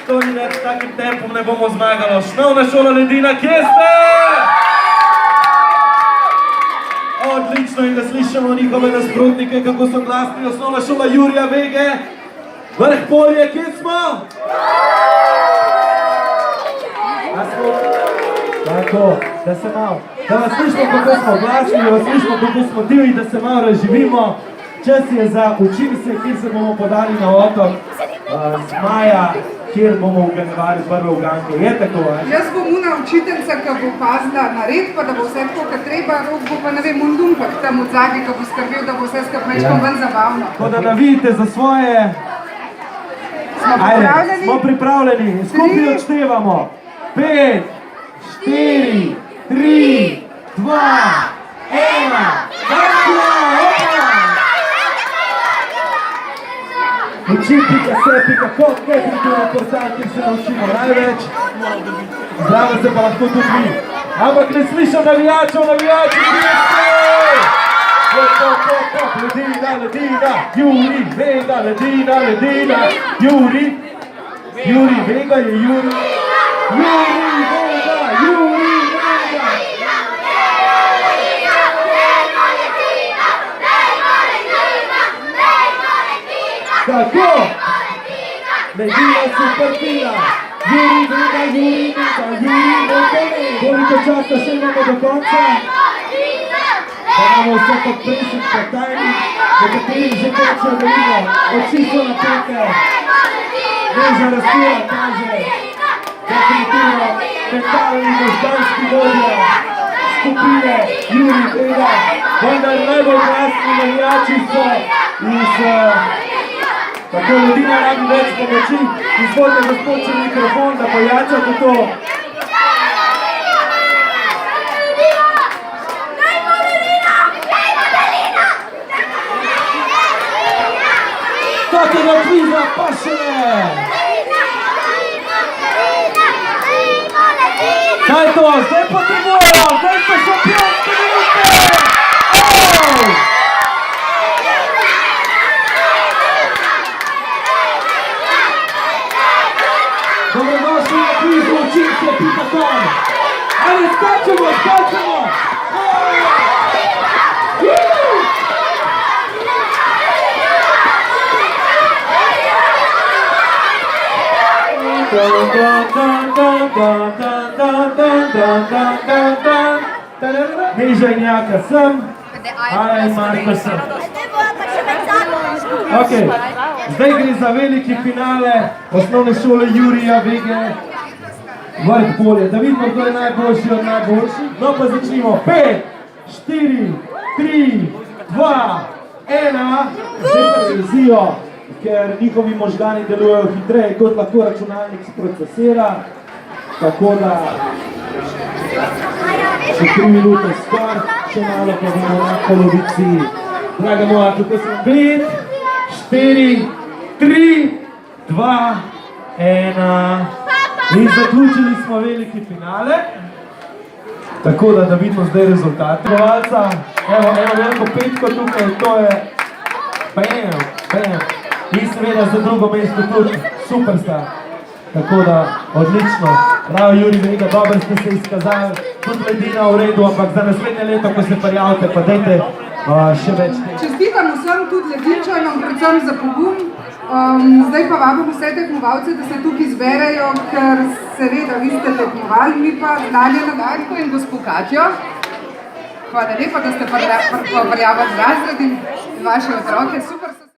To ni več takim tempom ne bomo zmagali. Osnovna šola Ledina, kje ste? Odlično, in da slišamo njihove nasprotnike, kako so glasni. Osnovna šola Jurija Vege, Vrh Polje, kje smo? Tako, da se malo, da vas slišimo, kako smo glasni, da vas slišimo, kako smo divji, da se malo razživimo. Čas je za učim se, kjer se bomo podali na otok Zmaja, kjer bomo uganjevali prve uganke. Je tako, ali? Jaz bom una učiteljica, ki bo pazila na red, pa da bo vse tako, kot treba, Rok bo pa, ne vem, undumpak tam od zadnji, ki bo skrbel, da bo vse skupaj mečkom ven zabavno. Tako da vidite za svoje... Ajde, smo pripravljeni, skupaj odštevamo. 5, 4, 3, 2, 1, Učim.se.com, definitivno portal, kjer se naučimo največ. Zdravo se pa lahko tudi vi. Ampak ne slišam navijačev, navijači, Ledina, Ledina, Juri, Vega, Ledina, Ledina, Juri, Juri, Vega je Juri, Juri, Vega, Juri, Vega. Tako, Ledina superfina, Juri, Vega, Juri, Vega, Juri, Vega. Koliko časa še imamo do konca? Da imamo vse pod presik, pod tajnik, do katerih že konča velimo. Oči so napete, neža razpira kaže, definitivno mentalni možganski vodja skupine Juri Vega, vendar najbolj glasni navijači so iz tako Ledina rabi več pomoči. Izvolite gospod če mikrofon, da pojačate to. Takega kviza pa še ne! Kaj to? Zdaj potrebujemo! Zdaj so šampionske minute! Dobrodošli na kvizu učimse.com. Ali skačemo, skačemo! Neža in Jaka sem, Aja in Marko sem. Okay. Zdaj gre za veliki finale osnovne šole Jurija Vege, Vrh Polje. Da vidimo, kdo je najboljši od najboljših. No pa začnimo. 5, 4, 3, 2, 1. Zdaj pa rezijo, ker njihovi možgani delujejo hitreje, kot lahko računalnik sprocesira. Tako da še 3 minute skor, še malo pa bomo na polovici. Draga moja, tukaj sem 5, 4, 3, 2, 1. In zaključili smo veliki finale. Tako da vidimo zdaj rezultate. Evo veliko petko tukaj, to je bam. In seveda za drugo mesto tudi superstar. Tako da odlično. Bravo Juri Vega, dobro ste se izkazali. Tudi Ledina v redu, ampak za naslednje leto, ko se prijavite, pa dajte še več tega. Čestitam vsem tudi Ledinčanom, predvsem za pogum. Zdaj pa vabim vse tekmovalce, da se tukaj zberejo, ker seveda vi ste tekmovali, mi pa Nadja Nadarko in gospod Katjo. Hvala lepa, da ste prijavili razred in vaše otroke. Super.